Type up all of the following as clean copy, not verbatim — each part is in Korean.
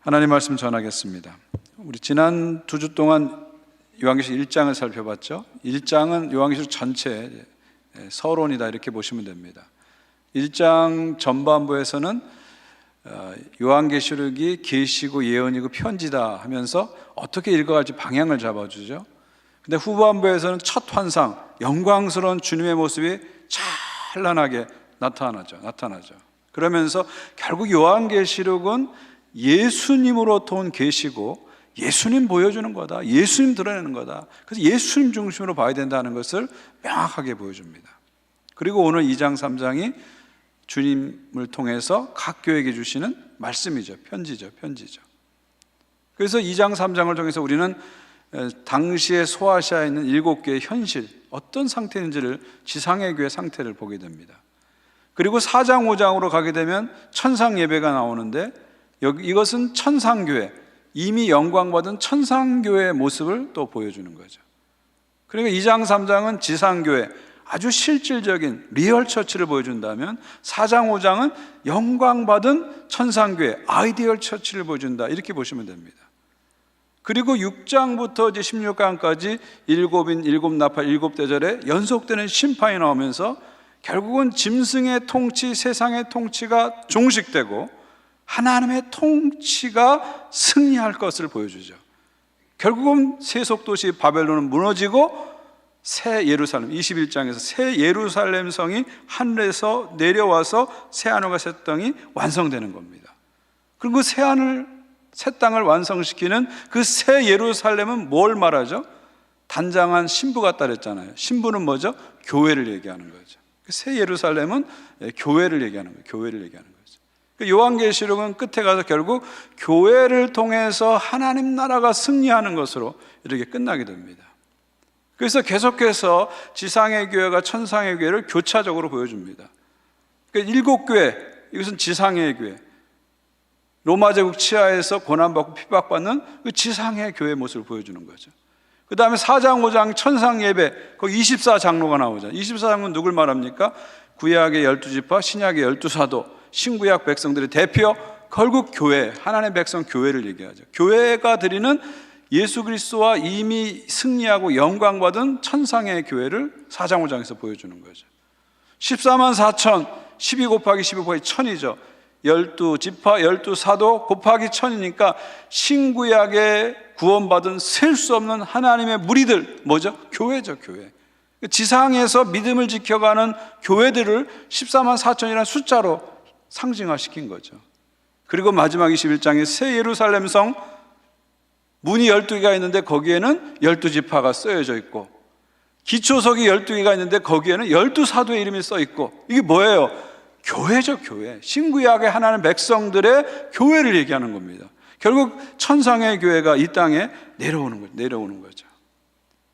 하나님 말씀 전하겠습니다. 우리 지난 2주 동안 요한계시록 1장을 살펴봤죠. 1장은 요한계시록 전체 서론이다 이렇게 보시면 됩니다. 1장 전반부에서는 요한계시록이 계시고 예언이고 편지다 하면서 어떻게 읽어갈지 방향을 잡아주죠. 근데 후반부에서는 첫 환상, 영광스러운 주님의 모습이 찬란하게 나타나죠. 그러면서 결국 요한계시록은 예수님으로부터 온 계시고 예수님 보여주는 거다, 예수님 드러내는 거다. 그래서 예수님 중심으로 봐야 된다는 것을 명확하게 보여줍니다. 그리고 오늘 2장 3장이 주님을 통해서 각 교회에게 주시는 말씀이죠. 편지죠. 그래서 2장 3장을 통해서 우리는 당시에 소아시아에 있는 7개의 현실, 어떤 상태인지를, 지상의 교회 상태를 보게 됩니다. 그리고 4장 5장으로 가게 되면 천상 예배가 나오는데 이것은 천상교회, 이미 영광받은 천상교회의 모습을 또 보여주는 거죠. 그러니까 2장 3장은 지상교회, 아주 실질적인 리얼 처치를 보여준다면 4장 5장은 영광받은 천상교회, 아이디얼 처치를 보여준다 이렇게 보시면 됩니다. 그리고 6장부터 이제 16강까지 일곱인, 일곱 나팔, 일곱 대절에 연속되는 심판이 나오면서 결국은 짐승의 통치, 세상의 통치가 종식되고 하나님의 통치가 승리할 것을 보여주죠. 결국은 세속도시 바벨론은 무너지고 새 예루살렘, 21장에서 새 예루살렘 성이 하늘에서 내려와서 새 하늘과 새 땅이 완성되는 겁니다. 그리고 새 땅을 완성시키는 그 새 예루살렘은 뭘 말하죠? 단장한 신부 같다 그랬잖아요. 신부는 뭐죠? 교회를 얘기하는 거죠. 새 예루살렘은 교회를 얘기하는 거죠. 요한계시록은 끝에 가서 결국 교회를 통해서 하나님 나라가 승리하는 것으로 이렇게 끝나게 됩니다. 그래서 계속해서 지상의 교회가 천상의 교회를 교차적으로 보여줍니다. 그러니까 7교회, 이것은 지상의 교회, 로마 제국 치하에서 고난받고 핍박받는 그 지상의 교회의 모습을 보여주는 거죠. 그 다음에 4장 5장 천상 예배, 거기 24장로가 나오잖아요. 24장로는 누굴 말합니까? 구약의 12지파, 신약의 12사도, 신구약 백성들의 대표, 결국 교회, 하나님의 백성 교회를 얘기하죠. 교회가 드리는 예수 그리스도와 이미 승리하고 영광받은 천상의 교회를 4장 5장에서 보여주는 거죠. 14만 4천, 12 곱하기 12 곱하기 1000이죠. 12지파, 12사도 곱하기 1000이니까 신구약에 구원받은 셀 수 없는 하나님의 무리들, 뭐죠? 교회죠, 교회. 지상에서 믿음을 지켜가는 교회들을 14만 4천이라는 숫자로 상징화시킨 거죠. 그리고 마지막 21장에 새 예루살렘 성 문이 12개가 있는데 거기에는 12지파가 쓰여져 있고 기초석이 12개가 있는데 거기에는 12사도의 이름이 써 있고 이게 뭐예요? 교회죠, 교회. 신구약의 하나님 백성들의 교회를 얘기하는 겁니다. 결국 천상의 교회가 이 땅에 내려오는 거죠.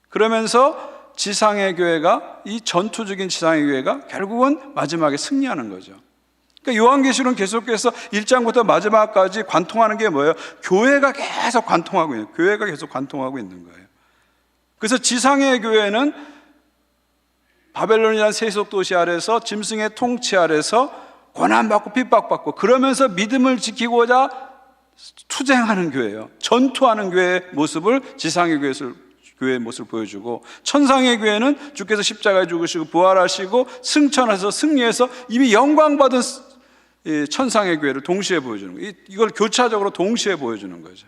그러면서 지상의 교회가, 이 전투적인 지상의 교회가 결국은 마지막에 승리하는 거죠. 그러니까 요한계시록은 계속해서 1장부터 마지막까지 관통하는 게 뭐예요? 교회가 계속 관통하고 있는 거예요. 그래서 지상의 교회는 바벨론이라는 세속 도시 아래서 짐승의 통치 아래서 고난받고 핍박받고 그러면서 믿음을 지키고자 투쟁하는 교회예요. 전투하는 교회의 모습을 지상의 교회의 모습을 보여주고, 천상의 교회는 주께서 십자가에 죽으시고 부활하시고 승천하셔서 승리해서 이미 영광받은 천상의 교회를 동시에 보여주는 거예요. 이걸 교차적으로 동시에 보여주는 거죠.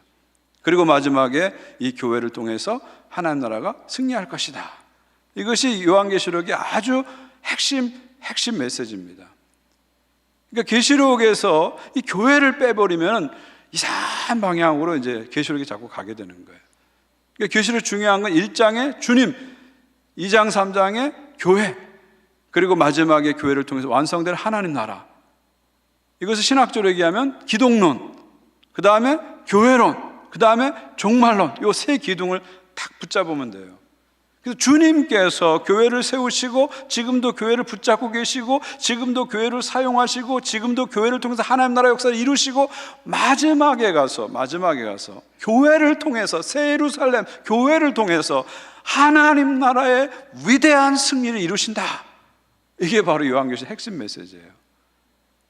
그리고 마지막에 이 교회를 통해서 하나님 나라가 승리할 것이다. 이것이 요한계시록의 아주 핵심 메시지입니다. 그러니까 계시록에서 이 교회를 빼버리면 이상한 방향으로 이제 계시록이 자꾸 가게 되는 거예요. 그러니까 계시록 중요한 건 1장의 주님, 2장 3장의 교회, 그리고 마지막에 교회를 통해서 완성될 하나님 나라. 이것을 신학적으로 얘기하면 기독론, 그 다음에 교회론, 그 다음에 종말론, 이 세 기둥을 딱 붙잡으면 돼요. 그래서 주님께서 교회를 세우시고 지금도 교회를 붙잡고 계시고 지금도 교회를 사용하시고 지금도 교회를 통해서 하나님 나라 역사를 이루시고 마지막에 가서 교회를 통해서 새 예루살렘 교회를 통해서 하나님 나라의 위대한 승리를 이루신다. 이게 바로 요한계시록 핵심 메시지예요.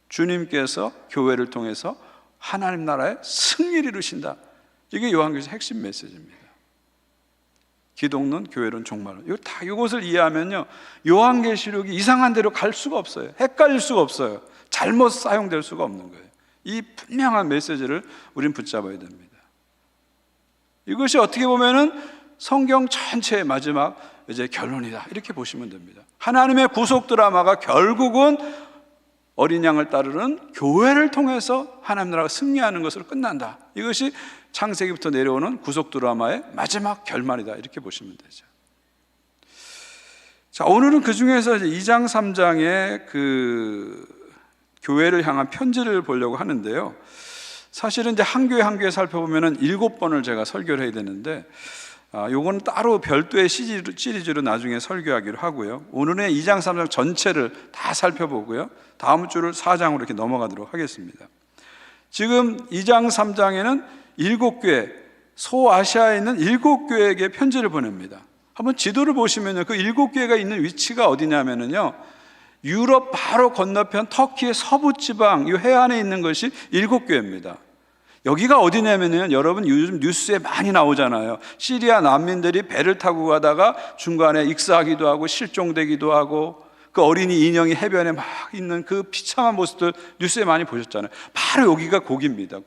주님께서 교회를 통해서 하나님 나라의 승리를 이루신다. 이게 요한계시의 핵심 메시지입니다. 기독론, 교회론, 종말론. 이것을 이해하면요, 요한계시록이 이상한 데로 갈 수가 없어요. 헷갈릴 수가 없어요. 잘못 사용될 수가 없는 거예요. 이 분명한 메시지를 우린 붙잡아야 됩니다. 이것이 어떻게 보면은 성경 전체의 마지막 이제 결론이다, 이렇게 보시면 됩니다. 하나님의 구속 드라마가 결국은 어린 양을 따르는 교회를 통해서 하나님 나라가 승리하는 것으로 끝난다. 이것이 창세기부터 내려오는 구속 드라마의 마지막 결말이다, 이렇게 보시면 되죠. 자, 오늘은 그 중에서 이제 2장 3장의 그 교회를 향한 편지를 보려고 하는데요. 사실은 이제 한 교회 한 교회 살펴보면은 7번을 제가 설교를 해야 되는데, 요거는 따로 별도의 시리즈로 나중에 설교하기로 하고요. 오늘은 2장 3장 전체를 다 살펴보고요, 다음 주를 4장으로 이렇게 넘어가도록 하겠습니다. 지금 2장 3장에는 7교회, 소아시아에 있는 7교회에게 편지를 보냅니다. 한번 지도를 보시면요, 그 7교회가 있는 위치가 어디냐면요, 유럽 바로 건너편 터키의 서부 지방, 이 해안에 있는 것이 7교회입니다. 여기가 어디냐면요, 여러분 요즘 뉴스에 많이 나오잖아요. 시리아 난민들이 배를 타고 가다가 중간에 익사하기도 하고 실종되기도 하고, 그 어린이 인형이 해변에 막 있는 그 비참한 모습들 뉴스에 많이 보셨잖아요. 바로 여기가 고기입니다.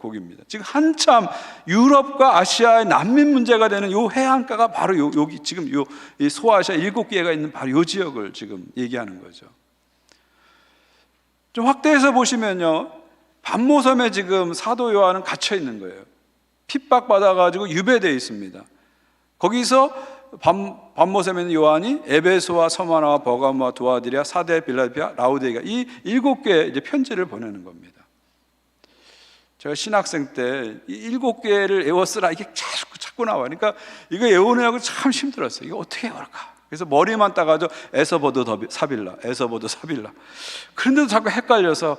지금 한참 유럽과 아시아의 난민 문제가 되는 요 해안가가 바로 여기 지금 이 소아시아 7개가 있는 바로 요 지역을 지금 얘기하는 거죠. 좀 확대해서 보시면요, 반모섬에 지금 사도 요한은 갇혀 있는 거예요. 핍박받아가지고 유배되어 있습니다. 거기서 반모섬에 있는 요한이 에베소와 서머나와 버가모와 두아디라, 사데, 빌라델피아, 라우디게아, 이 7개의 이제 편지를 보내는 겁니다. 제가 신학생 때 이 7개를 외워쓰라 이게 자꾸 나와요. 그러니까 이거 외우느라고 참 힘들었어요. 이거 어떻게 외울까? 그래서 머리만 따가지고 에서보드 사빌라, 에서보드 사빌라. 그런데도 자꾸 헷갈려서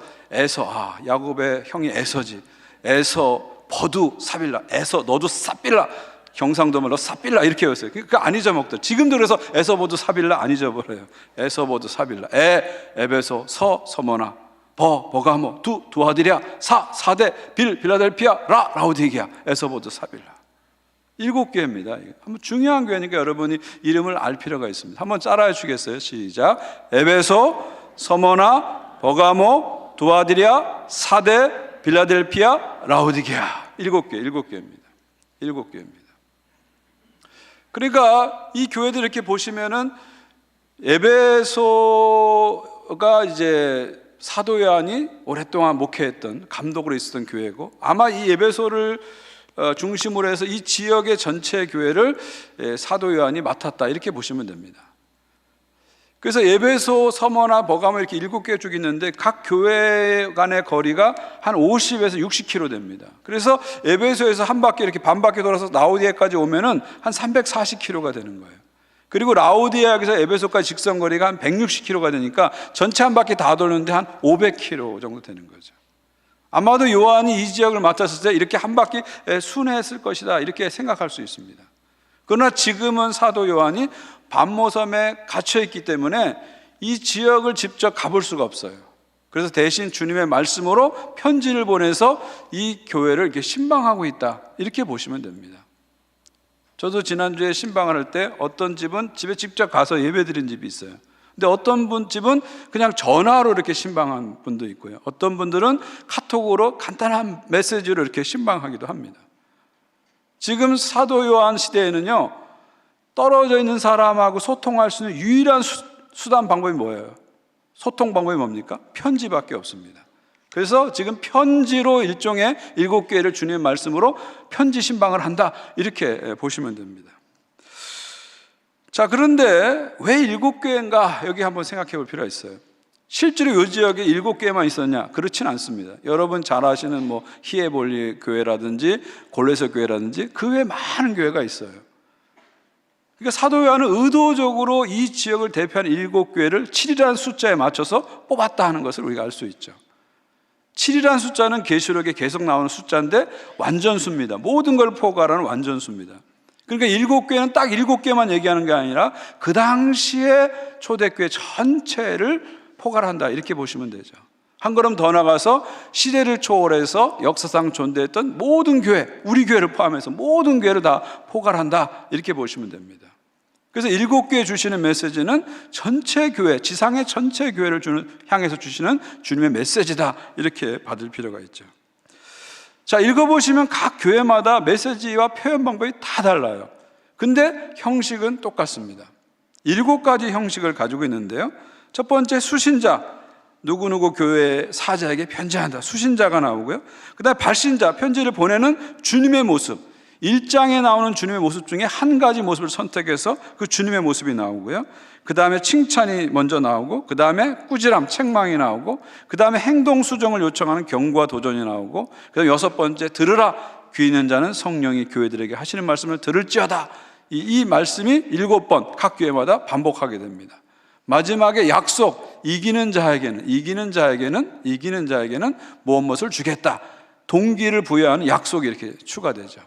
야곱의 형이 에서지, 에서보드 사빌라, 에서 너도 사빌라, 경상도말로 너 사빌라 이렇게 외웠어요. 그러니까 안 잊어먹더라. 지금도 그래서 에서보드 사빌라 안 잊어버려요. 에서보드 사빌라, 에베소, 서머나, 버가모, 두아디랴, 사데, 빌라델피아, 라우디게아, 에서보드 사빌라. 7개입니다. 한번 중요한 교회니까 여러분이 이름을 알 필요가 있습니다. 한번 따라해 주겠어요? 시작. 에베소, 서머나, 버가모, 두아디랴, 사데, 빌라델피아, 라우디게아. 7개입니다. 7개입니다. 그러니까 이 교회들 이렇게 보시면은 에베소가 이제 사도 요한이 오랫동안 목회했던, 감독으로 있었던 교회고, 아마 이 에베소를 중심으로 해서 이 지역의 전체 교회를 사도 요한이 맡았다, 이렇게 보시면 됩니다. 그래서 에베소, 서머나, 버가모 이렇게 7개 쭉 있는데 각 교회 간의 거리가 한 50에서 60km 됩니다. 그래서 에베소에서 한 바퀴 이렇게 반 바퀴 돌아서 라우디게아까지 오면은 한 340km가 되는 거예요. 그리고 라우디게아에서 에베소까지 직선 거리가 한 160km가 되니까 전체 한 바퀴 다 도는데 한 500km 정도 되는 거죠. 아마도 요한이 이 지역을 맡았을 때 이렇게 한 바퀴 순회했을 것이다, 이렇게 생각할 수 있습니다. 그러나 지금은 사도 요한이 반모섬에 갇혀 있기 때문에 이 지역을 직접 가볼 수가 없어요. 그래서 대신 주님의 말씀으로 편지를 보내서 이 교회를 이렇게 신방하고 있다, 이렇게 보시면 됩니다. 저도 지난주에 신방을 할 때 어떤 집은 집에 직접 가서 예배드린 집이 있어요. 근데 어떤 집은 그냥 전화로 이렇게 신방한 분도 있고요. 어떤 분들은 카톡으로 간단한 메시지로 이렇게 신방하기도 합니다. 지금 사도 요한 시대에는요, 떨어져 있는 사람하고 소통할 수 있는 유일한 수단 방법이 뭐예요? 소통 방법이 뭡니까? 편지밖에 없습니다. 그래서 지금 편지로 일종의 7개를 주님의 말씀으로 편지 신방을 한다, 이렇게 보시면 됩니다. 자, 그런데 왜 7개인가 여기 한번 생각해 볼 필요가 있어요. 실제로 이 지역에 7개만 있었냐? 그렇진 않습니다. 여러분 잘 아시는 히에볼리 교회라든지 골레서 교회라든지 그 외에 많은 교회가 있어요. 그러니까 사도 요한은 의도적으로 이 지역을 대표하는 7교회를 7이라는 숫자에 맞춰서 뽑았다 하는 것을 우리가 알 수 있죠. 7이라는 숫자는 계시록에 계속 나오는 숫자인데 완전수입니다. 모든 걸 포괄하는 완전수입니다. 그러니까 7교회는 딱 7개만 얘기하는 게 아니라 그 당시에 초대교회 전체를 포괄한다, 이렇게 보시면 되죠. 한 걸음 더 나가서 시대를 초월해서 역사상 존재했던 모든 교회, 우리 교회를 포함해서 모든 교회를 다 포괄한다, 이렇게 보시면 됩니다. 그래서 7교회 주시는 메시지는 전체 교회, 지상의 전체 교회를 향해서 주시는 주님의 메시지다, 이렇게 받을 필요가 있죠. 자, 읽어보시면 각 교회마다 메시지와 표현 방법이 다 달라요. 근데 형식은 똑같습니다. 7가지 형식을 가지고 있는데요. 첫 번째, 수신자, 누구누구 교회 사자에게 편지한다, 수신자가 나오고요. 그 다음에 발신자, 편지를 보내는 주님의 모습, 1장에 나오는 주님의 모습 중에 한 가지 모습을 선택해서 그 주님의 모습이 나오고요. 그 다음에 칭찬이 먼저 나오고, 그 다음에 꾸지람, 책망이 나오고, 그 다음에 행동 수정을 요청하는 경고와 도전이 나오고, 그 다음에 6번째, 들으라, 귀 있는 자는 성령이 교회들에게 하시는 말씀을 들을지어다. 이 말씀이 7번 각 교회마다 반복하게 됩니다. 마지막에 약속, 이기는 자에게는 무엇을 주겠다, 동기를 부여하는 약속이 이렇게 추가되죠.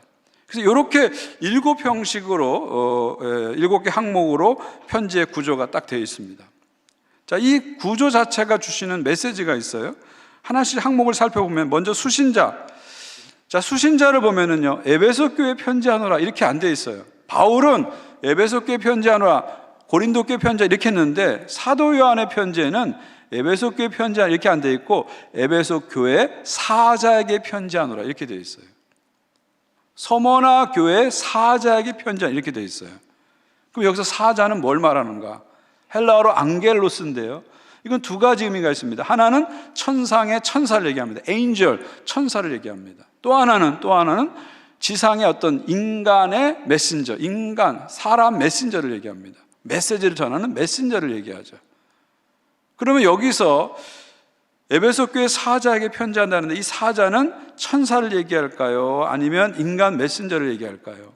그래서 이렇게 7형식으로 7개 항목으로 편지의 구조가 딱 되어 있습니다. 자, 이 구조 자체가 주시는 메시지가 있어요. 하나씩 항목을 살펴보면, 먼저 수신자. 자, 수신자를 보면은요, 에베소 교회 편지하노라, 이렇게 안 돼 있어요. 바울은 에베소 교회 편지하노라, 고린도 교회 편지 이렇게 했는데, 사도 요한의 편지에는 에베소 교회 편지하노라 이렇게 안 돼 있고, 에베소 교회 사자에게 편지하노라 이렇게 돼 있어요. 서머나 교회 사자에게 편지하노라 이렇게 돼 있어요. 그럼 여기서 사자는 뭘 말하는가? 헬라어로 앙겔로스인데요, 이건 2가지 의미가 있습니다. 하나는 천상의 천사를 얘기합니다. 에인절, 천사를 얘기합니다. 또 하나는 지상의 어떤 인간의 메신저, 사람 메신저를 얘기합니다. 메시지를 전하는 메신저를 얘기하죠. 그러면 여기서 에베소 교회 사자에게 편지한다는데, 이 사자는 천사를 얘기할까요? 아니면 인간 메신저를 얘기할까요?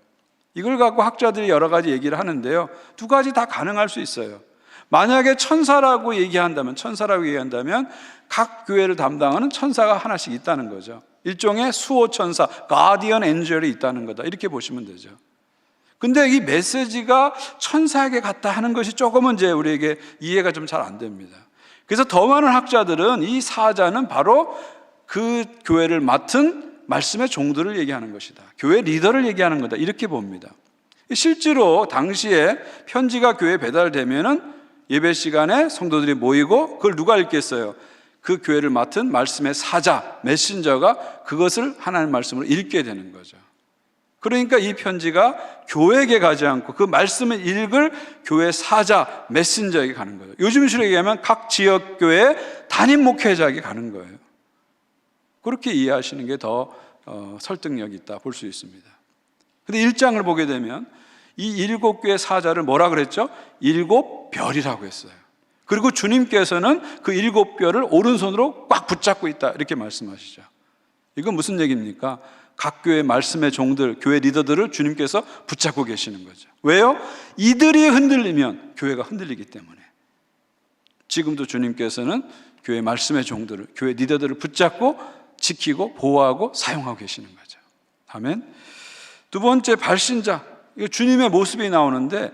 이걸 갖고 학자들이 여러 가지 얘기를 하는데요, 2가지 다 가능할 수 있어요. 만약에 천사라고 얘기한다면 각 교회를 담당하는 천사가 하나씩 있다는 거죠. 일종의 수호 천사, 가디언 엔젤이 있다는 거다, 이렇게 보시면 되죠. 근데 이 메시지가 천사에게 갔다 하는 것이 조금은 이제 우리에게 이해가 좀 잘 안 됩니다. 그래서 더 많은 학자들은 이 사자는 바로 그 교회를 맡은 말씀의 종들을 얘기하는 것이다, 교회 리더를 얘기하는 거다, 이렇게 봅니다. 실제로 당시에 편지가 교회에 배달되면은 예배 시간에 성도들이 모이고, 그걸 누가 읽겠어요? 그 교회를 맡은 말씀의 사자, 메신저가 그것을 하나님의 말씀으로 읽게 되는 거죠. 그러니까 이 편지가 교회에게 가지 않고 그 말씀을 읽을 교회 사자, 메신저에게 가는 거예요. 요즘 식으로 얘기하면 각 지역교회 담임 목회자에게 가는 거예요. 그렇게 이해하시는 게 더 설득력이 있다 볼 수 있습니다. 근데 1장을 보게 되면 이 7교회 사자를 뭐라 그랬죠? 7별이라고 했어요. 그리고 주님께서는 그 7별을 오른손으로 꽉 붙잡고 있다, 이렇게 말씀하시죠. 이건 무슨 얘기입니까? 각 교회 말씀의 종들, 교회 리더들을 주님께서 붙잡고 계시는 거죠. 왜요? 이들이 흔들리면 교회가 흔들리기 때문에. 지금도 주님께서는 교회 말씀의 종들을, 교회 리더들을 붙잡고 지키고 보호하고 사용하고 계시는 거죠. 아멘. 2번째, 발신자. 이거 주님의 모습이 나오는데,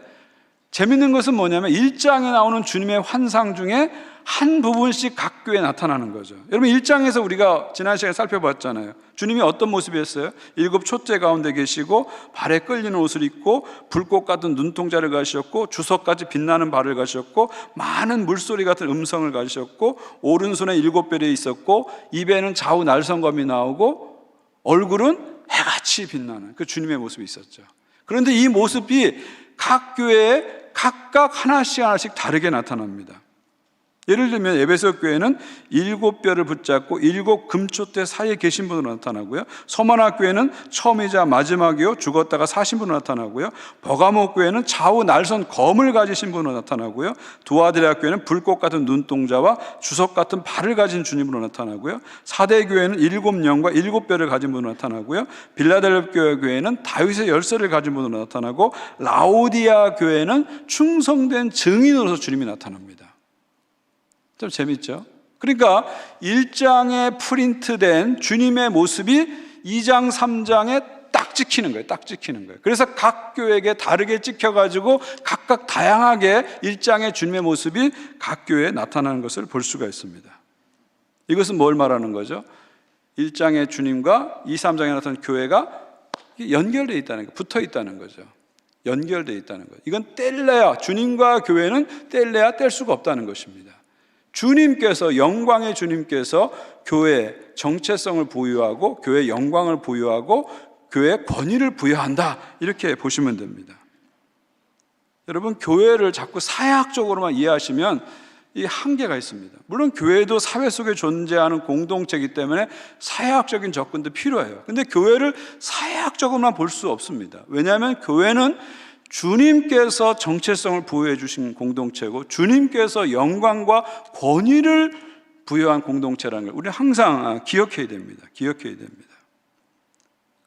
재밌는 것은 뭐냐면 1장에 나오는 주님의 환상 중에 한 부분씩 각 교회에 나타나는 거죠. 여러분, 1장에서 우리가 지난 시간에 살펴봤잖아요. 주님이 어떤 모습이었어요? 7 촛대 가운데 계시고 발에 끌리는 옷을 입고 불꽃 같은 눈동자를 가지셨고 주석같이 빛나는 발을 가지셨고 많은 물소리 같은 음성을 가지셨고 오른손에 7별이 있었고 입에는 좌우 날성검이 나오고 얼굴은 해같이 빛나는 그 주님의 모습이 있었죠. 그런데 이 모습이 각 교회에 각각 하나씩 다르게 나타납니다. 예를 들면 에베소 교회는 7별을 붙잡고 7 금촛대 사이에 계신 분으로 나타나고요. 서머나 교회는 처음이자 마지막이요 죽었다가 사신 분으로 나타나고요. 버가모 교회는 좌우 날선 검을 가지신 분으로 나타나고요. 두아드라 교회는 불꽃 같은 눈동자와 주석 같은 발을 가진 주님으로 나타나고요. 사대 교회는 7영과 7별을 가진 분으로 나타나고요. 빌라델피아 교회는 다윗의 열쇠를 가진 분으로 나타나고 라오디아 교회는 충성된 증인으로서 주님이 나타납니다. 좀 재밌죠? 그러니까 1장에 프린트된 주님의 모습이 2장, 3장에 딱 찍히는 거예요. 딱 찍히는 거예요. 그래서 각 교회에게 다르게 찍혀가지고 각각 다양하게 1장의 주님의 모습이 각 교회에 나타나는 것을 볼 수가 있습니다. 이것은 뭘 말하는 거죠? 1장의 주님과 2, 3장에 나타난 교회가 연결되어 있다는 거, 붙어 있다는 거죠. 연결되어 있다는 거예요. 이건 뗄래야, 주님과 교회는 뗄래야 뗄 수가 없다는 것입니다. 주님께서, 영광의 주님께서 교회에 정체성을 부여하고 교회에 영광을 부여하고 교회에 권위를 부여한다, 이렇게 보시면 됩니다. 여러분, 교회를 자꾸 사회학적으로만 이해하시면 이 한계가 있습니다. 물론 교회도 사회 속에 존재하는 공동체이기 때문에 사회학적인 접근도 필요해요. 근데 교회를 사회학적으로만 볼 수 없습니다. 왜냐하면 교회는 주님께서 정체성을 부여해 주신 공동체고 주님께서 영광과 권위를 부여한 공동체라는 걸 우리는 항상 기억해야 됩니다. 기억해야 됩니다.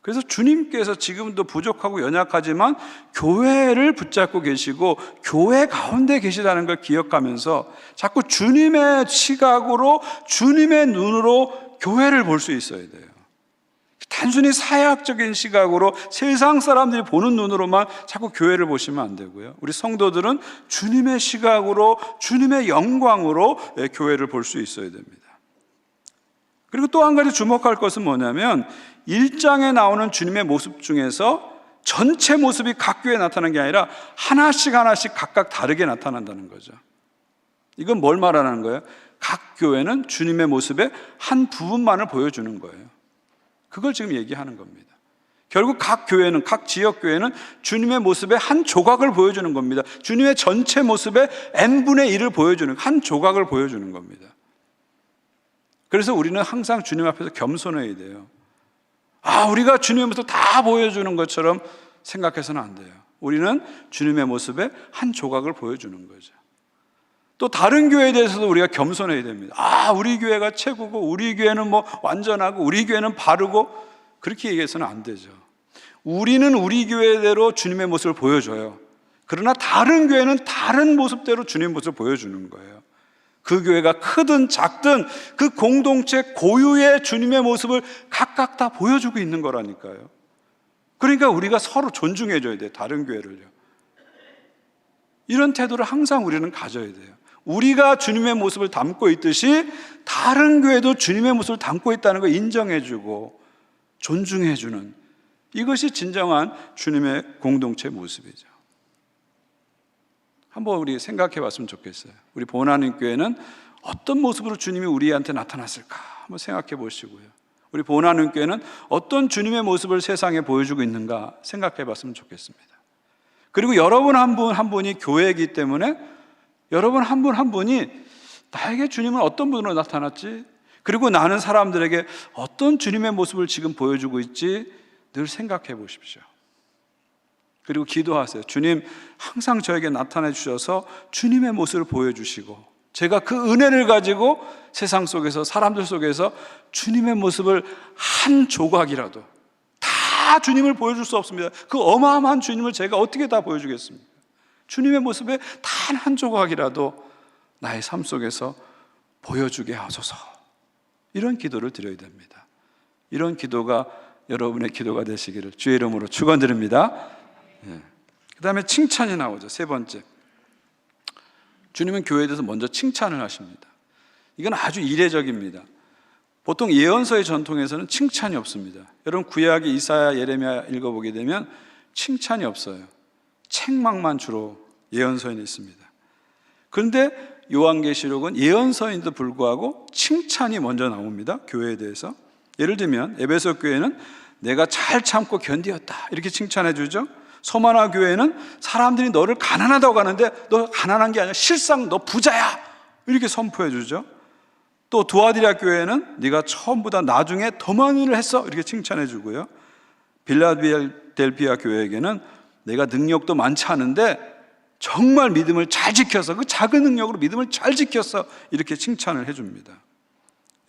그래서 주님께서 지금도 부족하고 연약하지만 교회를 붙잡고 계시고 교회 가운데 계시다는 걸 기억하면서 자꾸 주님의 시각으로, 주님의 눈으로 교회를 볼 수 있어야 돼요. 단순히 사회학적인 시각으로 세상 사람들이 보는 눈으로만 자꾸 교회를 보시면 안 되고요. 우리 성도들은 주님의 시각으로, 주님의 영광으로 교회를 볼 수 있어야 됩니다. 그리고 또 한 가지 주목할 것은 뭐냐면 1장에 나오는 주님의 모습 중에서 전체 모습이 각 교회에 나타나는 게 아니라 하나씩 하나씩 각각 다르게 나타난다는 거죠. 이건 뭘 말하는 거예요? 각 교회는 주님의 모습의 한 부분만을 보여주는 거예요. 그걸 지금 얘기하는 겁니다. 결국 각 교회는, 각 지역 교회는 주님의 모습의 한 조각을 보여주는 겁니다. 주님의 전체 모습의 n분의 1을 보여주는, 한 조각을 보여주는 겁니다. 그래서 우리는 항상 주님 앞에서 겸손해야 돼요. 우리가 주님의 모습을 다 보여주는 것처럼 생각해서는 안 돼요. 우리는 주님의 모습의 한 조각을 보여주는 거죠. 또 다른 교회에 대해서도 우리가 겸손해야 됩니다. 우리 교회가 최고고 우리 교회는 뭐 완전하고 우리 교회는 바르고 그렇게 얘기해서는 안 되죠. 우리는 우리 교회대로 주님의 모습을 보여줘요. 그러나 다른 교회는 다른 모습대로 주님의 모습을 보여주는 거예요. 그 교회가 크든 작든 그 공동체 고유의 주님의 모습을 각각 다 보여주고 있는 거라니까요. 그러니까 우리가 서로 존중해줘야 돼요. 다른 교회를요. 이런 태도를 항상 우리는 가져야 돼요. 우리가 주님의 모습을 담고 있듯이 다른 교회도 주님의 모습을 담고 있다는 걸 인정해주고 존중해주는, 이것이 진정한 주님의 공동체 모습이죠. 한번 우리 생각해 봤으면 좋겠어요. 우리 보나는 교회는 어떤 모습으로 주님이 우리한테 나타났을까 한번 생각해 보시고요. 우리 보나는 교회는 어떤 주님의 모습을 세상에 보여주고 있는가 생각해 봤으면 좋겠습니다. 그리고 여러분 한 분 한 분이 교회이기 때문에 여러분 한 분 한 분이 나에게 주님은 어떤 분으로 나타났지? 그리고 나는 사람들에게 어떤 주님의 모습을 지금 보여주고 있지? 늘 생각해 보십시오. 그리고 기도하세요. 주님, 항상 저에게 나타내 주셔서 주님의 모습을 보여주시고 제가 그 은혜를 가지고 세상 속에서, 사람들 속에서 주님의 모습을 한 조각이라도, 다 주님을 보여줄 수 없습니다. 그 어마어마한 주님을 제가 어떻게 다 보여주겠습니까? 주님의 모습에 단 한 조각이라도 나의 삶 속에서 보여주게 하소서. 이런 기도를 드려야 됩니다. 이런 기도가 여러분의 기도가 되시기를 주의 이름으로 축원드립니다. 그 다음에 칭찬이 나오죠. 세 번째, 주님은 교회에 대해서 먼저 칭찬을 하십니다. 이건 아주 이례적입니다. 보통 예언서의 전통에서는 칭찬이 없습니다. 여러분 구약의 이사야, 예레미야 읽어보게 되면 칭찬이 없어요. 책망만 주로 예언서에는 있습니다. 그런데 요한계시록은 예언서인데도 불구하고 칭찬이 먼저 나옵니다. 교회에 대해서. 예를 들면 에베소 교회는 내가 잘 참고 견디었다 이렇게 칭찬해 주죠. 소마나 교회는 사람들이 너를 가난하다고 하는데 너 가난한 게 아니라 실상 너 부자야 이렇게 선포해 주죠. 또 두아디라 교회는 네가 처음보다 나중에 더 많은 일을 했어 이렇게 칭찬해 주고요. 빌라델피아 교회에게는 내가 능력도 많지 않은데 정말 믿음을 잘 지켜서 그 작은 능력으로 믿음을 잘 지켰어 이렇게 칭찬을 해줍니다.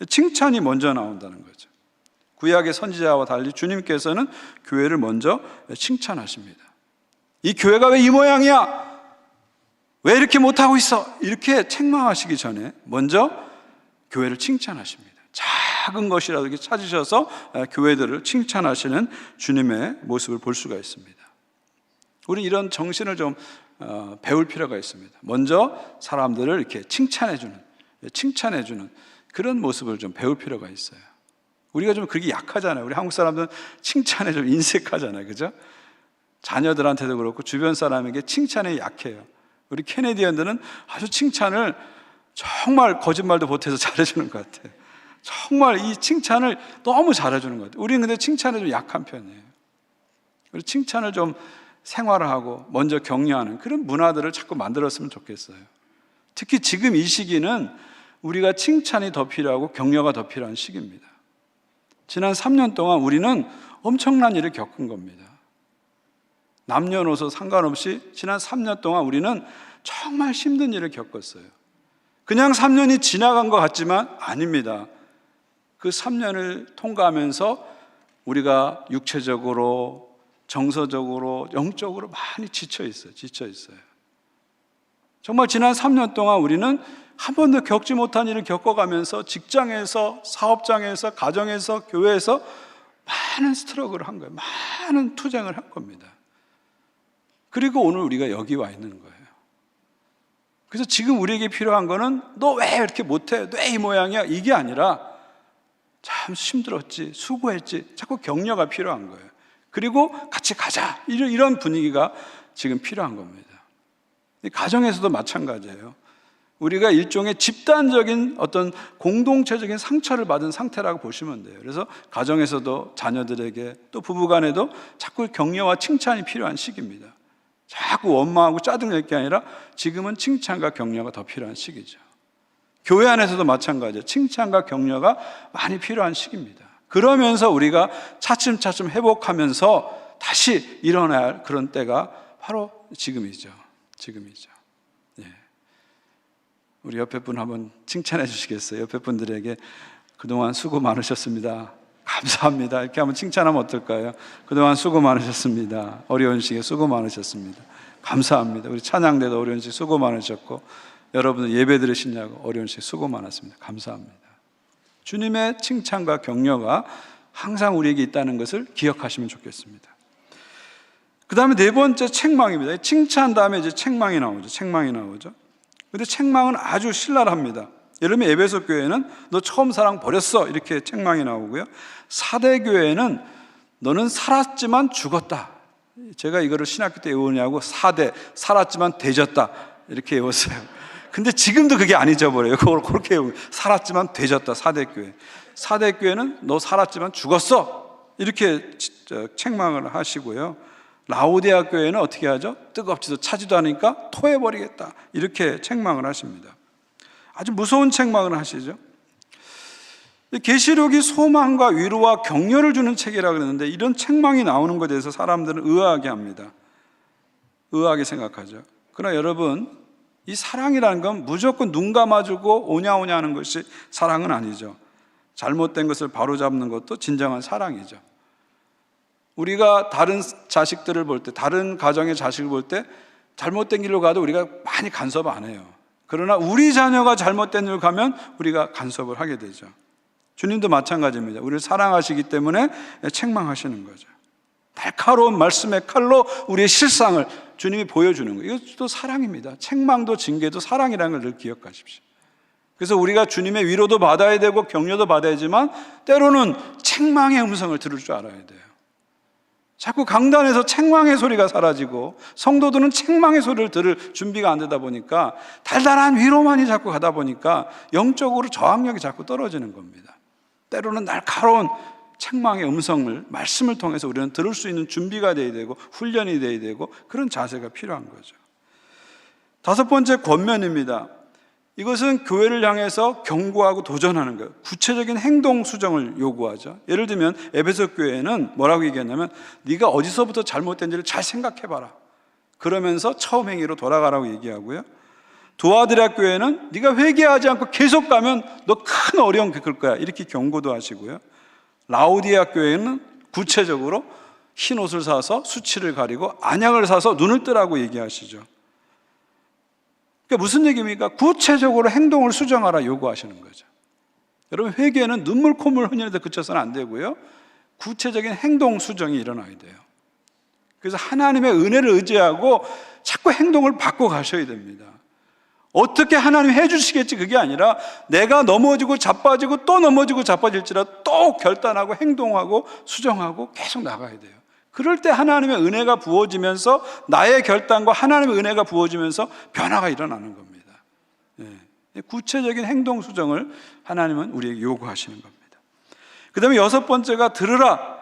칭찬이 먼저 나온다는 거죠. 구약의 선지자와 달리 주님께서는 교회를 먼저 칭찬하십니다. 이 교회가 왜 이 모양이야? 왜 이렇게 못하고 있어? 이렇게 책망하시기 전에 먼저 교회를 칭찬하십니다. 작은 것이라도 이렇게 찾으셔서 교회들을 칭찬하시는 주님의 모습을 볼 수가 있습니다. 우리 이런 정신을 좀 배울 필요가 있습니다. 먼저 사람들을 이렇게 칭찬해주는 그런 모습을 좀 배울 필요가 있어요. 우리가 좀 그렇게 약하잖아요. 우리 한국 사람들은 칭찬에 좀 인색하잖아요. 그죠? 자녀들한테도 그렇고 주변 사람에게 칭찬에 약해요. 우리 캐네디언들은 아주 칭찬을 정말 거짓말도 보태서 잘해주는 것 같아요. 정말 이 칭찬을 너무 잘해주는 것 같아요. 우리는 근데 칭찬에 좀 약한 편이에요. 그리고 칭찬을 좀 생활화하고 먼저 격려하는 그런 문화들을 자꾸 만들었으면 좋겠어요. 특히 지금 이 시기는 우리가 칭찬이 더 필요하고 격려가 더 필요한 시기입니다. 지난 3년 동안 우리는 엄청난 일을 겪은 겁니다. 남녀노소 상관없이 지난 3년 동안 우리는 정말 힘든 일을 겪었어요. 그냥 3년이 지나간 것 같지만 아닙니다. 그 3년을 통과하면서 우리가 육체적으로, 정서적으로, 영적으로 많이 지쳐 있어요. 정말 지난 3년 동안 우리는 한 번도 겪지 못한 일을 겪어가면서 직장에서, 사업장에서, 가정에서, 교회에서 많은 스트러글을 한 거예요. 많은 투쟁을 한 겁니다. 그리고 오늘 우리가 여기 와 있는 거예요. 그래서 지금 우리에게 필요한 거는 너 왜 이렇게 못해? 왜 이 모양이야? 이게 아니라 참 힘들었지, 수고했지, 자꾸 격려가 필요한 거예요. 그리고 같이 가자, 이런 분위기가 지금 필요한 겁니다. 가정에서도 마찬가지예요. 우리가 일종의 집단적인 어떤 공동체적인 상처를 받은 상태라고 보시면 돼요. 그래서 가정에서도 자녀들에게 또 부부간에도 자꾸 격려와 칭찬이 필요한 시기입니다. 자꾸 원망하고 짜증낼 게 아니라 지금은 칭찬과 격려가 더 필요한 시기죠. 교회 안에서도 마찬가지예요. 칭찬과 격려가 많이 필요한 시기입니다. 그러면서 우리가 차츰차츰 회복하면서 다시 일어나야 할 그런 때가 바로 지금이죠. 예. 우리 옆에 분 한번 칭찬해 주시겠어요? 옆에 분들에게 그동안 수고 많으셨습니다. 감사합니다. 이렇게 한번 칭찬하면 어떨까요? 그동안 수고 많으셨습니다. 어려운 시기에 수고 많으셨습니다. 감사합니다. 우리 찬양대도 어려운 시기 수고 많으셨고, 여러분들 예배 들으시냐고 어려운 시기 수고 많았습니다. 감사합니다. 주님의 칭찬과 격려가 항상 우리에게 있다는 것을 기억하시면 좋겠습니다. 그 다음에 네 번째 책망입니다. 칭찬 다음에 이제 책망이 나오죠. 근데 책망은 아주 신랄합니다. 예를 들면 에베소 교회는 너 처음 사랑 버렸어, 이렇게 책망이 나오고요. 사대 교회는 너는 살았지만 죽었다. 제가 이거를 신학교 때 외우냐고 사대, 살았지만 되졌다, 이렇게 외웠어요. 근데 지금도 그게 안 잊어버려요. 그렇게 외우고 살았지만 되졌다. 사대 교회는 너 살았지만 죽었어, 이렇게 책망을 하시고요. 라오디아 교회는 어떻게 하죠? 뜨겁지도 차지도 않으니까 토해버리겠다, 이렇게 책망을 하십니다. 아주 무서운 책망을 하시죠. 계시록이 소망과 위로와 격려를 주는 책이라고 그러는데, 이런 책망이 나오는 것에 대해서 사람들은 의아하게 합니다. 의아하게 생각하죠. 그러나 여러분, 이 사랑이라는 건 무조건 눈 감아주고 오냐오냐 하는 것이 사랑은 아니죠. 잘못된 것을 바로잡는 것도 진정한 사랑이죠. 우리가 다른 자식들을 볼 때, 다른 가정의 자식을 볼 때 잘못된 길로 가도 우리가 많이 간섭 안 해요. 그러나 우리 자녀가 잘못된 길로 가면 우리가 간섭을 하게 되죠. 주님도 마찬가지입니다. 우리를 사랑하시기 때문에 책망하시는 거죠. 날카로운 말씀의 칼로 우리의 실상을 주님이 보여주는 거예요. 이것도 사랑입니다. 책망도 징계도 사랑이라는 걸 늘 기억하십시오. 그래서 우리가 주님의 위로도 받아야 되고 격려도 받아야지만 때로는 책망의 음성을 들을 줄 알아야 돼요. 자꾸 강단에서 책망의 소리가 사라지고 성도들은 책망의 소리를 들을 준비가 안 되다 보니까 달달한 위로만이 자꾸 가다 보니까 영적으로 저항력이 자꾸 떨어지는 겁니다. 때로는 날카로운 책망의 음성을 말씀을 통해서 우리는 들을 수 있는 준비가 돼야 되고 훈련이 돼야 되고 그런 자세가 필요한 거죠. 다섯 번째, 권면입니다. 이것은 교회를 향해서 경고하고 도전하는 거예요. 구체적인 행동 수정을 요구하죠. 예를 들면 에베소 교회는 뭐라고 얘기했냐면 네가 어디서부터 잘못된지를 잘 생각해봐라. 그러면서 처음 행위로 돌아가라고 얘기하고요. 두아드라 교회는 네가 회개하지 않고 계속 가면 너 큰 어려움 겪을 거야, 이렇게 경고도 하시고요. 라오디아 교회는 구체적으로 흰 옷을 사서 수치를 가리고 안약을 사서 눈을 뜨라고 얘기하시죠. 그러니까 무슨 얘기입니까? 구체적으로 행동을 수정하라 요구하시는 거죠. 여러분, 회개는 눈물 콧물 흘리는데 그쳐서는 안 되고요. 구체적인 행동 수정이 일어나야 돼요. 그래서 하나님의 은혜를 의지하고 자꾸 행동을 바꿔 가셔야 됩니다. 어떻게 하나님이 해주시겠지 그게 아니라 내가 넘어지고 자빠지고 또 넘어지고 자빠질지라도 또 결단하고 행동하고 수정하고 계속 나가야 돼요. 그럴 때 하나님의 은혜가 부어지면서 나의 결단과 하나님의 은혜가 부어지면서 변화가 일어나는 겁니다. 구체적인 행동 수정을 하나님은 우리에게 요구하시는 겁니다. 그 다음에 6번째가 들으라.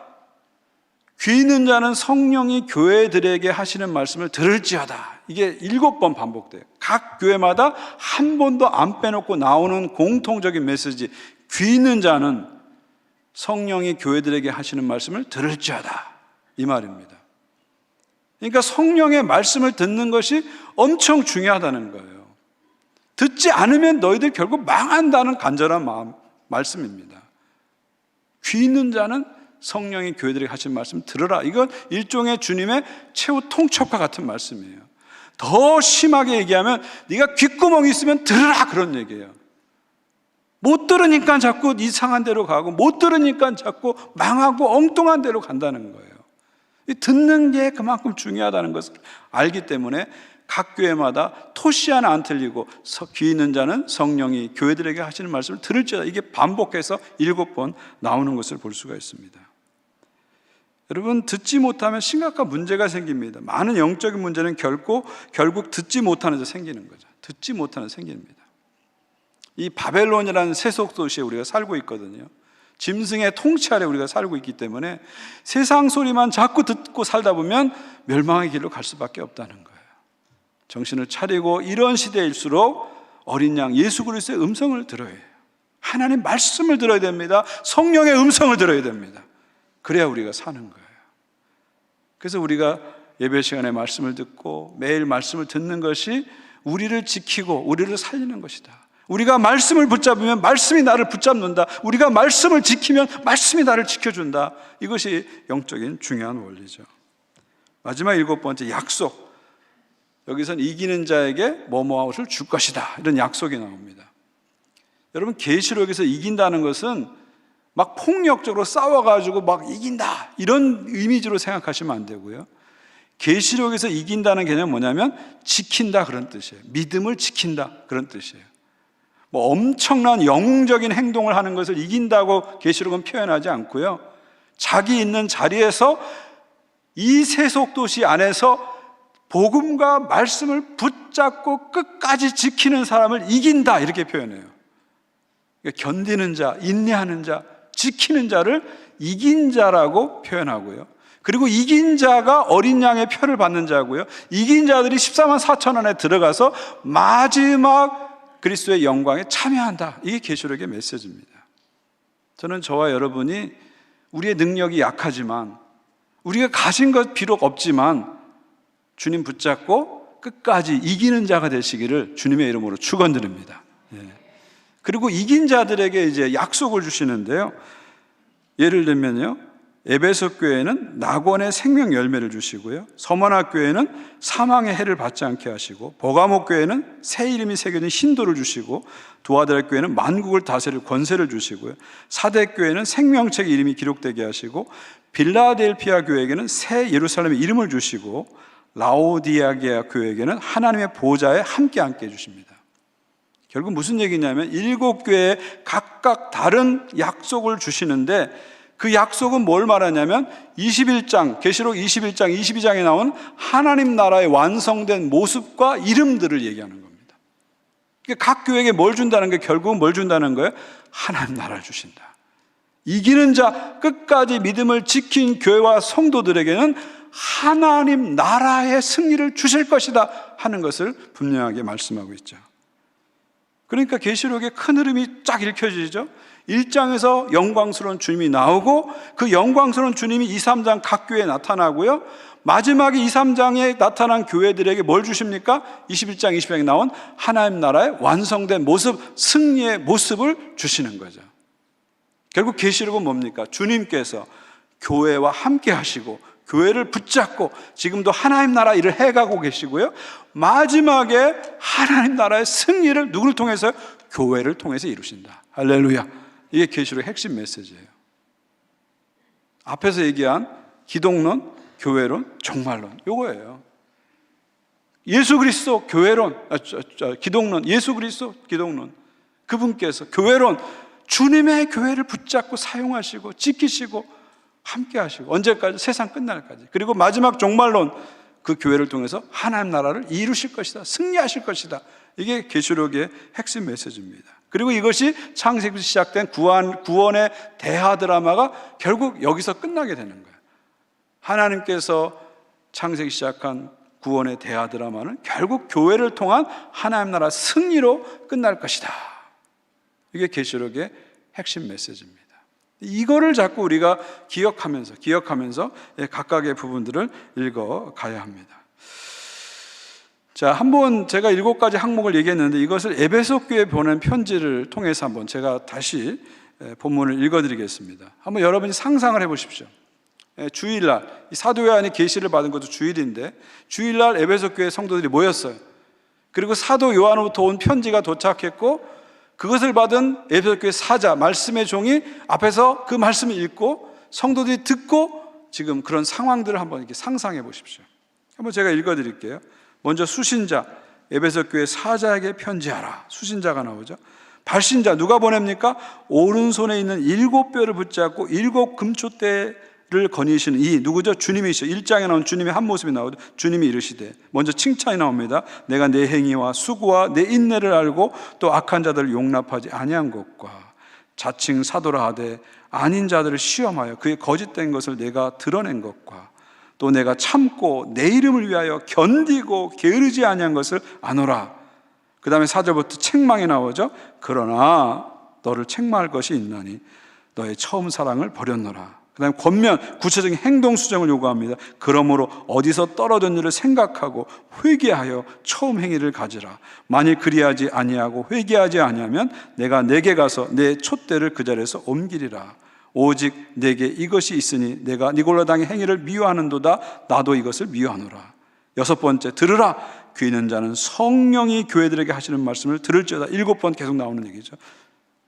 귀 있는 자는 성령이 교회들에게 하시는 말씀을 들을지어다. 이게 7번 반복돼요. 각 교회마다 한 번도 안 빼놓고 나오는 공통적인 메시지. 귀 있는 자는 성령이 교회들에게 하시는 말씀을 들을지어다. 이 말입니다. 그러니까 성령의 말씀을 듣는 것이 엄청 중요하다는 거예요. 듣지 않으면 너희들 결국 망한다는 간절한 말씀입니다. 귀 있는 자는 성령이 교회들에게 하신 말씀 들으라. 이건 일종의 주님의 최후 통첩과 같은 말씀이에요. 더 심하게 얘기하면 네가 귓구멍이 있으면 들으라 그런 얘기예요. 못 들으니까 자꾸 이상한 데로 가고 못 들으니까 자꾸 망하고 엉뚱한 데로 간다는 거예요. 듣는 게 그만큼 중요하다는 것을 알기 때문에 각 교회마다 토시 하나 안 틀리고 귀 있는 자는 성령이 교회들에게 하시는 말씀을 들을지어다. 이게 반복해서 7번 나오는 것을 볼 수가 있습니다. 여러분, 듣지 못하면 심각한 문제가 생깁니다. 많은 영적인 문제는 결국 듣지 못하는 데 생기는 거죠. 듣지 못하는 데 생깁니다. 이 바벨론이라는 세속 도시에 우리가 살고 있거든요. 짐승의 통치 아래 우리가 살고 있기 때문에 세상 소리만 자꾸 듣고 살다 보면 멸망의 길로 갈 수밖에 없다는 거예요. 정신을 차리고 이런 시대일수록 어린 양 예수 그리스도의 음성을 들어야 해요. 하나님 말씀을 들어야 됩니다. 성령의 음성을 들어야 됩니다. 그래야 우리가 사는 거예요. 그래서 우리가 예배 시간에 말씀을 듣고 매일 말씀을 듣는 것이 우리를 지키고 우리를 살리는 것이다. 우리가 말씀을 붙잡으면 말씀이 나를 붙잡는다. 우리가 말씀을 지키면 말씀이 나를 지켜준다. 이것이 영적인 중요한 원리죠. 마지막 7번째, 약속. 여기선 이기는 자에게 뭐뭐하고를 줄 것이다. 이런 약속이 나옵니다. 여러분, 계시록에서 이긴다는 것은 막 폭력적으로 싸워가지고 막 이긴다 이런 이미지로 생각하시면 안 되고요. 계시록에서 이긴다는 개념은 뭐냐면 지킨다 그런 뜻이에요. 믿음을 지킨다 그런 뜻이에요. 뭐 엄청난 영웅적인 행동을 하는 것을 이긴다고 계시록은 표현하지 않고요. 자기 있는 자리에서 이 세속도시 안에서 복음과 말씀을 붙잡고 끝까지 지키는 사람을 이긴다 이렇게 표현해요. 그러니까 견디는 자, 인내하는 자, 지키는 자를 이긴 자라고 표현하고요. 그리고 이긴 자가 어린 양의 표를 받는 자고요. 이긴 자들이 14만 4천 안에 들어가서 마지막 그리스도의 영광에 참여한다. 이게 계시록의 메시지입니다. 저는 저와 여러분이 우리의 능력이 약하지만 우리가 가진 것 비록 없지만 주님 붙잡고 끝까지 이기는 자가 되시기를 주님의 이름으로 축원드립니다. 그리고 이긴 자들에게 이제 약속을 주시는데요. 예를 들면요. 에베소 교회는 낙원의 생명 열매를 주시고요. 서머나 교회는 사망의 해를 받지 않게 하시고, 버가모 교회는 새 이름이 새겨진 신도를 주시고, 두아드라 교회는 만국을 다스릴 권세를 주시고요. 사대 교회는 생명책 이름이 기록되게 하시고, 빌라델피아 교회에게는 새 예루살렘의 이름을 주시고, 라오디아게아 교회에게는 하나님의 보좌에 함께 앉게 해주십니다. 결국 무슨 얘기냐면 7교회에 각각 다른 약속을 주시는데 그 약속은 뭘 말하냐면 21장, 계시록 21장, 22장에 나온 하나님 나라의 완성된 모습과 이름들을 얘기하는 겁니다. 각 교회에게 뭘 준다는 게 결국은 뭘 준다는 거예요? 하나님 나라를 주신다. 이기는 자, 끝까지 믿음을 지킨 교회와 성도들에게는 하나님 나라의 승리를 주실 것이다 하는 것을 분명하게 말씀하고 있죠. 그러니까 계시록의 큰 흐름이 쫙 읽혀지죠. 1장에서 영광스러운 주님이 나오고 그 영광스러운 주님이 2, 3장 각 교회에 나타나고요. 마지막에 2, 3장에 나타난 교회들에게 뭘 주십니까? 21장, 22장에 나온 하나님 나라의 완성된 모습, 승리의 모습을 주시는 거죠. 결국 계시록은 뭡니까? 주님께서 교회와 함께 하시고 교회를 붙잡고 지금도 하나님 나라 일을 해가고 계시고요. 마지막에 하나님 나라의 승리를 누구를 통해서요? 교회를 통해서 이루신다. 할렐루야. 이게 계시록의 핵심 메시지예요. 앞에서 얘기한 기독론, 교회론, 종말론 이거예요. 예수 그리스도 교회론, 기독론, 예수 그리스도 기독론, 그분께서 교회론, 주님의 교회를 붙잡고 사용하시고 지키시고 함께 하시고 언제까지? 세상 끝날까지. 그리고 마지막 종말론, 그 교회를 통해서 하나님 나라를 이루실 것이다, 승리하실 것이다. 이게 계시록의 핵심 메시지입니다. 그리고 이것이 창세기부터 시작된 구원의 대하 드라마가 결국 여기서 끝나게 되는 거예요. 하나님께서 창세기 시작한 구원의 대하 드라마는 결국 교회를 통한 하나님 나라 승리로 끝날 것이다. 이게 계시록의 핵심 메시지입니다. 이거를 자꾸 우리가 기억하면서 각각의 부분들을 읽어가야 합니다. 자, 한번 제가 7가지 항목을 얘기했는데 이것을 에베소 교회에 보낸 편지를 통해서 한번 제가 다시 본문을 읽어드리겠습니다. 한번 여러분이 상상을 해보십시오. 주일날, 사도 요한이 계시를 받은 것도 주일인데 주일날 에베소 교회 성도들이 모였어요. 그리고 사도 요한으로부터 온 편지가 도착했고 그것을 받은 에베소 교회 사자, 말씀의 종이 앞에서 그 말씀을 읽고 성도들이 듣고 지금 그런 상황들을 한번 이렇게 상상해 보십시오. 한번 제가 읽어드릴게요. 먼저 수신자, 에베소 교회 사자에게 편지하라. 수신자가 나오죠. 발신자, 누가 보냅니까? 오른손에 있는 7뼈를 붙잡고 7 금초대를 거니시는 이 누구죠? 주님이시죠. 1장에 나온 주님의 한 모습이 나오죠. 주님이 이르시되, 먼저 칭찬이 나옵니다. 내가 내 행위와 수고와 내 인내를 알고 또 악한 자들을 용납하지 아니한 것과 자칭 사도라 하되 아닌 자들을 시험하여 그의 거짓된 것을 내가 드러낸 것과 또 내가 참고 내 이름을 위하여 견디고 게으르지 아니한 것을 아노라. 그 다음에 4절부터 책망이 나오죠. 그러나 너를 책망할 것이 있나니 너의 처음 사랑을 버렸노라. 그 다음에 권면, 구체적인 행동 수정을 요구합니다. 그러므로 어디서 떨어진 일을 생각하고 회개하여 처음 행위를 가지라. 만일 그리하지 아니하고 회개하지 아니하면 내가 내게 가서 내 촛대를 그 자리에서 옮기리라. 오직 내게 이것이 있으니 내가 니골라당의 행위를 미워하는도다. 나도 이것을 미워하노라. 6번째, 들으라. 귀 있는 자는 성령이 교회들에게 하시는 말씀을 들을지어다. 7번 계속 나오는 얘기죠.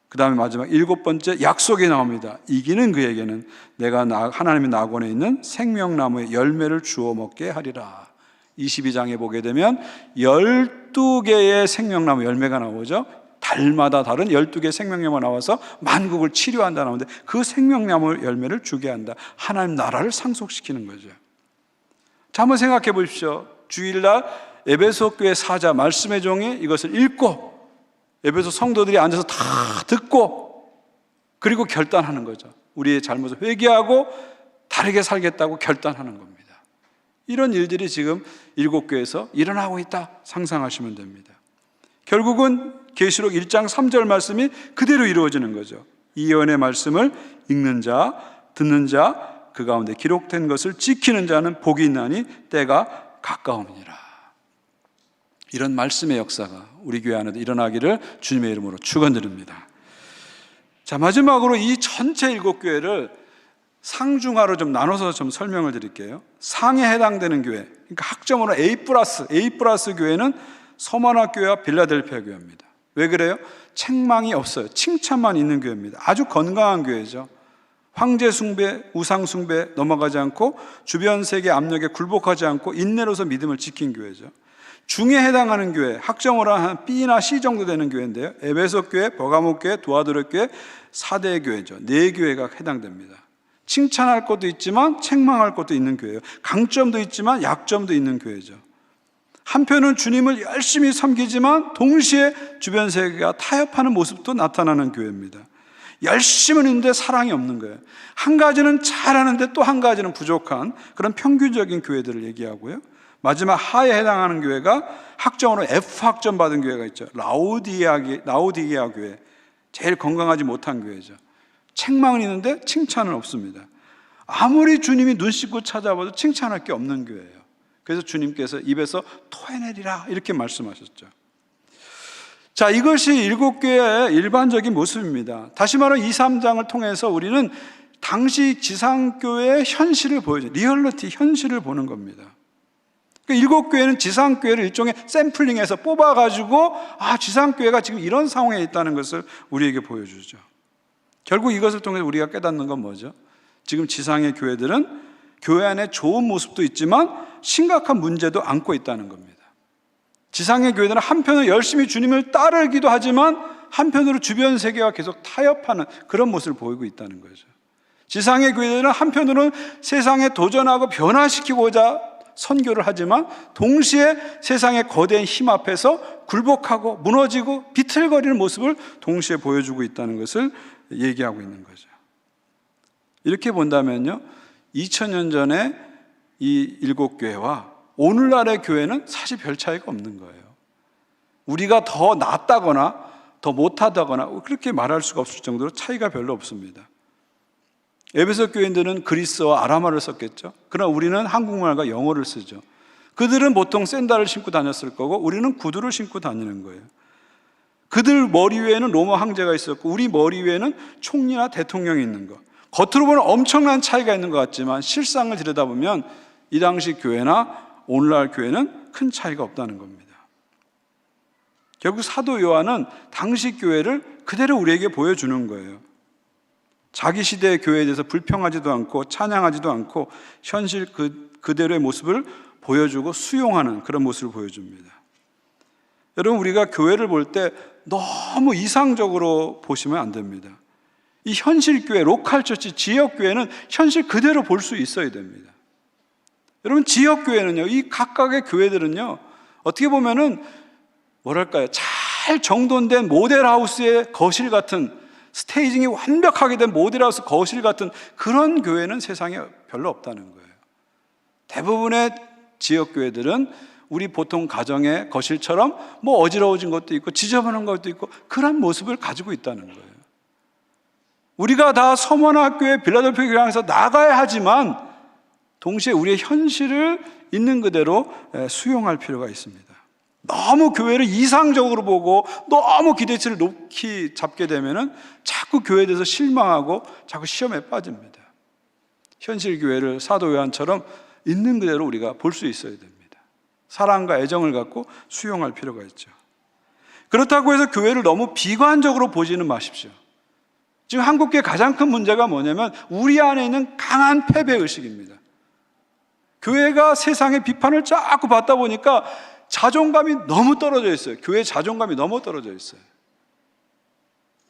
그 다음에 마지막 7번째, 약속이 나옵니다. 이기는 그에게는 내가 하나님의 낙원에 있는 생명나무의 열매를 주워 먹게 하리라. 22장에 보게 되면 12개의 생명나무 열매가 나오죠. 달마다 다른 12개의 생명나무가 나와서 만국을 치료한다 나오는데 그 생명나무 열매를 주게 한다. 하나님 나라를 상속시키는 거죠. 자, 한번 생각해 보십시오. 주일날 에베소 교회 사자, 말씀의 종이 이것을 읽고 에베소 성도들이 앉아서 다 듣고 그리고 결단하는 거죠. 우리의 잘못을 회개하고 다르게 살겠다고 결단하는 겁니다. 이런 일들이 지금 7교회에서 일어나고 있다 상상하시면 됩니다. 결국은 계시록 1장 3절 말씀이 그대로 이루어지는 거죠. 이 예언의 말씀을 읽는 자, 듣는 자, 그 가운데 기록된 것을 지키는 자는 복이 있나니 때가 가까움이니라. 이런 말씀의 역사가 우리 교회 안에도 일어나기를 주님의 이름으로 축원드립니다. 자, 마지막으로 이 전체 7교회를 상중하로 좀 나눠서 좀 설명을 드릴게요. 상에 해당되는 교회, 그러니까 학점으로 A+, A+ 교회는 서머나 교회와 빌라델피아 교회입니다. 왜 그래요? 책망이 없어요. 칭찬만 있는 교회입니다. 아주 건강한 교회죠. 황제 숭배, 우상 숭배 넘어가지 않고 주변 세계 압력에 굴복하지 않고 인내로서 믿음을 지킨 교회죠. 중에 해당하는 교회, 학점으로 한 B나 C 정도 되는 교회인데요. 에베소 교회, 버가모 교회, 두아도르 교회, 사대 교회죠. 4교회가 해당됩니다. 칭찬할 것도 있지만 책망할 것도 있는 교회예요. 강점도 있지만 약점도 있는 교회죠. 한편은 주님을 열심히 섬기지만 동시에 주변 세계가 타협하는 모습도 나타나는 교회입니다. 열심은 있는데 사랑이 없는 거예요. 한 가지는 잘하는데 또 한 가지는 부족한 그런 평균적인 교회들을 얘기하고요. 마지막 하에 해당하는 교회가 학점으로 F학점 받은 교회가 있죠. 라오디게아 교회, 제일 건강하지 못한 교회죠. 책망은 있는데 칭찬은 없습니다. 아무리 주님이 눈 씻고 찾아봐도 칭찬할 게 없는 교회예요. 그래서 주님께서 입에서 토해내리라 이렇게 말씀하셨죠. 자, 이것이 7교회의 일반적인 모습입니다. 다시 말해 2, 3장을 통해서 우리는 당시 지상교회의 현실을 보여줘요. 리얼리티 현실을 보는 겁니다. 7교회는 지상교회를 일종의 샘플링해서 뽑아가지고 지상교회가 지금 이런 상황에 있다는 것을 우리에게 보여주죠. 결국 이것을 통해서 우리가 깨닫는 건 뭐죠? 지금 지상의 교회들은 교회 안에 좋은 모습도 있지만 심각한 문제도 안고 있다는 겁니다. 지상의 교회들은 한편으로 열심히 주님을 따르기도 하지만 한편으로 주변 세계와 계속 타협하는 그런 모습을 보이고 있다는 거죠. 지상의 교회들은 한편으로는 세상에 도전하고 변화시키고자 선교를 하지만 동시에 세상의 거대한 힘 앞에서 굴복하고 무너지고 비틀거리는 모습을 동시에 보여주고 있다는 것을 얘기하고 있는 거죠. 이렇게 본다면요, 2000년 전에 이 7교회와 오늘날의 교회는 사실 별 차이가 없는 거예요. 우리가 더 낫다거나 더 못하다거나 그렇게 말할 수가 없을 정도로 차이가 별로 없습니다. 에베소 교인들은 그리스어와 아람어를 썼겠죠. 그러나 우리는 한국말과 영어를 쓰죠. 그들은 보통 샌들을 신고 다녔을 거고 우리는 구두를 신고 다니는 거예요. 그들 머리 위에는 로마 황제가 있었고 우리 머리 위에는 총리나 대통령이 있는 거. 겉으로 보면 엄청난 차이가 있는 것 같지만 실상을 들여다보면 이 당시 교회나 오늘날 교회는 큰 차이가 없다는 겁니다. 결국 사도 요한은 당시 교회를 그대로 우리에게 보여주는 거예요. 자기 시대의 교회에 대해서 불평하지도 않고 찬양하지도 않고 현실 그대로의 모습을 보여주고 수용하는 그런 모습을 보여줍니다. 여러분, 우리가 교회를 볼 때 너무 이상적으로 보시면 안 됩니다. 이 현실교회, 로컬처치, 지역교회는 현실 그대로 볼 수 있어야 됩니다. 여러분, 지역교회는요, 이 각각의 교회들은요, 어떻게 보면은 뭐랄까요, 잘 정돈된 모델하우스의 거실 같은, 스테이징이 완벽하게 된 모델하우스 거실 같은 그런 교회는 세상에 별로 없다는 거예요. 대부분의 지역교회들은 우리 보통 가정의 거실처럼 뭐 어지러워진 것도 있고 지저분한 것도 있고 그런 모습을 가지고 있다는 거예요. 우리가 다 서머나교회, 빌라델피아 교회 향해서 나가야 하지만 동시에 우리의 현실을 있는 그대로 수용할 필요가 있습니다. 너무 교회를 이상적으로 보고 너무 기대치를 높이 잡게 되면은 자꾸 교회에 대해서 실망하고 자꾸 시험에 빠집니다. 현실 교회를 사도 요한처럼 있는 그대로 우리가 볼 수 있어야 됩니다. 사랑과 애정을 갖고 수용할 필요가 있죠. 그렇다고 해서 교회를 너무 비관적으로 보지는 마십시오. 지금 한국교회 가장 큰 문제가 뭐냐면 우리 안에 있는 강한 패배의식입니다. 교회가 세상의 비판을 자꾸 받다 보니까 자존감이 너무 떨어져 있어요. 교회 자존감이 너무 떨어져 있어요.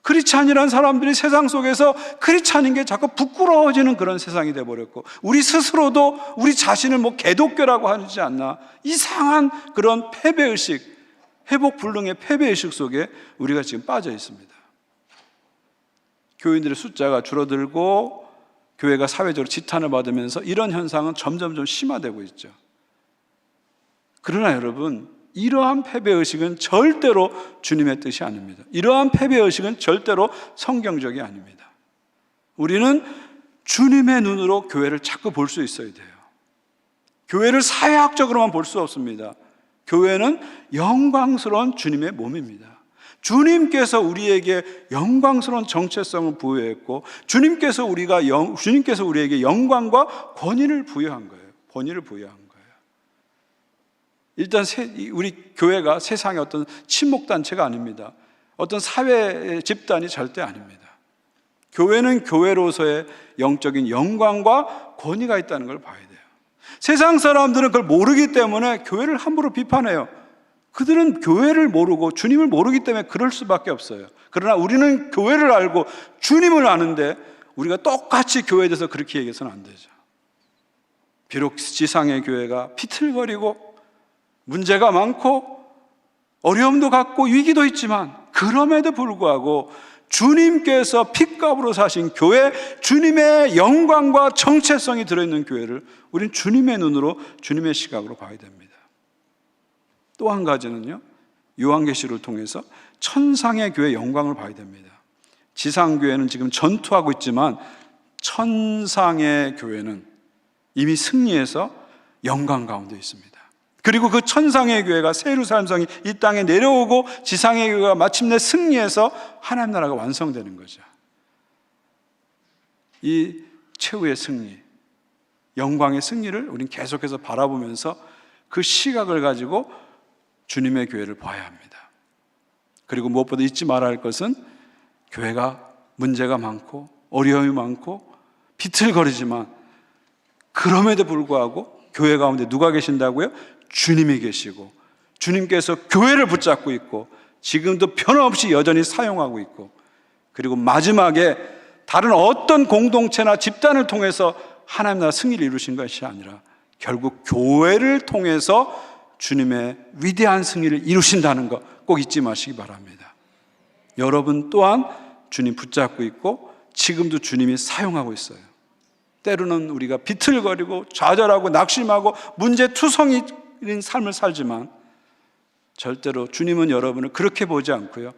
크리스찬이라는 사람들이 세상 속에서 크리스찬인 게 자꾸 부끄러워지는 그런 세상이 돼버렸고 우리 스스로도 우리 자신을 뭐 개독교라고 하지 않나 이상한 그런 패배의식, 회복 불능의 패배의식 속에 우리가 지금 빠져 있습니다. 교인들의 숫자가 줄어들고 교회가 사회적으로 지탄을 받으면서 이런 현상은 점점 심화되고 있죠. 그러나 여러분, 이러한 패배의식은 절대로 주님의 뜻이 아닙니다. 이러한 패배의식은 절대로 성경적이 아닙니다. 우리는 주님의 눈으로 교회를 자꾸 볼 수 있어야 돼요. 교회를 사회학적으로만 볼 수 없습니다. 교회는 영광스러운 주님의 몸입니다. 주님께서 우리에게 영광스러운 정체성을 부여했고 주님께서 우리에게 영광과 권위를 부여한 거예요. 권위를 부여한 거예요. 일단 우리 교회가 세상의 어떤 친목단체가 아닙니다. 어떤 사회 집단이 절대 아닙니다. 교회는 교회로서의 영적인 영광과 권위가 있다는 걸 봐야 돼요. 세상 사람들은 그걸 모르기 때문에 교회를 함부로 비판해요. 그들은 교회를 모르고 주님을 모르기 때문에 그럴 수밖에 없어요. 그러나 우리는 교회를 알고 주님을 아는데 우리가 똑같이 교회에 대해서 그렇게 얘기해서는 안 되죠. 비록 지상의 교회가 비틀거리고 문제가 많고 어려움도 갖고 위기도 있지만 그럼에도 불구하고 주님께서 핏값으로 사신 교회, 주님의 영광과 정체성이 들어있는 교회를 우리는 주님의 눈으로, 주님의 시각으로 봐야 됩니다. 또 한 가지는요, 요한계시를 통해서 천상의 교회의 영광을 봐야 됩니다. 지상교회는 지금 전투하고 있지만 천상의 교회는 이미 승리해서 영광 가운데 있습니다. 그리고 그 천상의 교회가 새 예루살렘 성이 이 땅에 내려오고 지상의 교회가 마침내 승리해서 하나님 나라가 완성되는 거죠. 이 최후의 승리, 영광의 승리를 우리는 계속해서 바라보면서 그 시각을 가지고 주님의 교회를 봐야 합니다. 그리고 무엇보다 잊지 말아야 할 것은 교회가 문제가 많고 어려움이 많고 비틀거리지만 그럼에도 불구하고 교회 가운데 누가 계신다고요? 주님이 계시고 주님께서 교회를 붙잡고 있고 지금도 변함없이 여전히 사용하고 있고, 그리고 마지막에 다른 어떤 공동체나 집단을 통해서 하나님 나라 승리를 이루신 것이 아니라 결국 교회를 통해서 주님의 위대한 승리를 이루신다는 것 꼭 잊지 마시기 바랍니다. 여러분 또한 주님 붙잡고 있고 지금도 주님이 사용하고 있어요. 때로는 우리가 비틀거리고 좌절하고 낙심하고 문제투성이인 삶을 살지만 절대로 주님은 여러분을 그렇게 보지 않고요,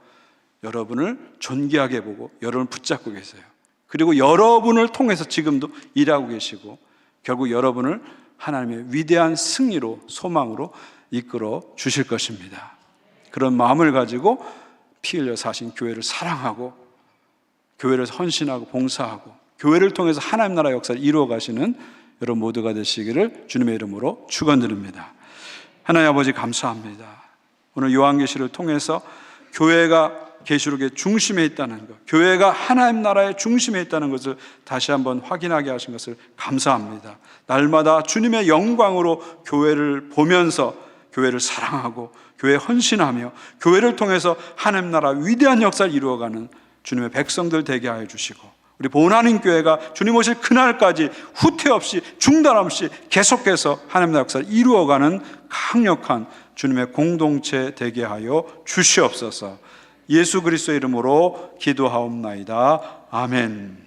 여러분을 존귀하게 보고 여러분을 붙잡고 계세요. 그리고 여러분을 통해서 지금도 일하고 계시고 결국 여러분을 하나님의 위대한 승리로, 소망으로 이끌어 주실 것입니다. 그런 마음을 가지고 피 흘려 사신 교회를 사랑하고 교회를 헌신하고 봉사하고 교회를 통해서 하나님 나라 역사를 이루어 가시는 여러분 모두가 되시기를 주님의 이름으로 축원드립니다. 하나님 아버지 감사합니다. 오늘 요한계시를 통해서 교회가 계시록의 중심에 있다는 것, 교회가 하나님 나라의 중심에 있다는 것을 다시 한번 확인하게 하신 것을 감사합니다. 날마다 주님의 영광으로 교회를 보면서 교회를 사랑하고 교회에 헌신하며 교회를 통해서 하나님 나라 위대한 역사를 이루어가는 주님의 백성들 되게 하여 주시고, 우리 보은하나님 교회가 주님 오실 그날까지 후퇴 없이 중단 없이 계속해서 하나님 나라 역사를 이루어가는 강력한 주님의 공동체 되게 하여 주시옵소서. 예수 그리스도의 이름으로 기도하옵나이다. 아멘.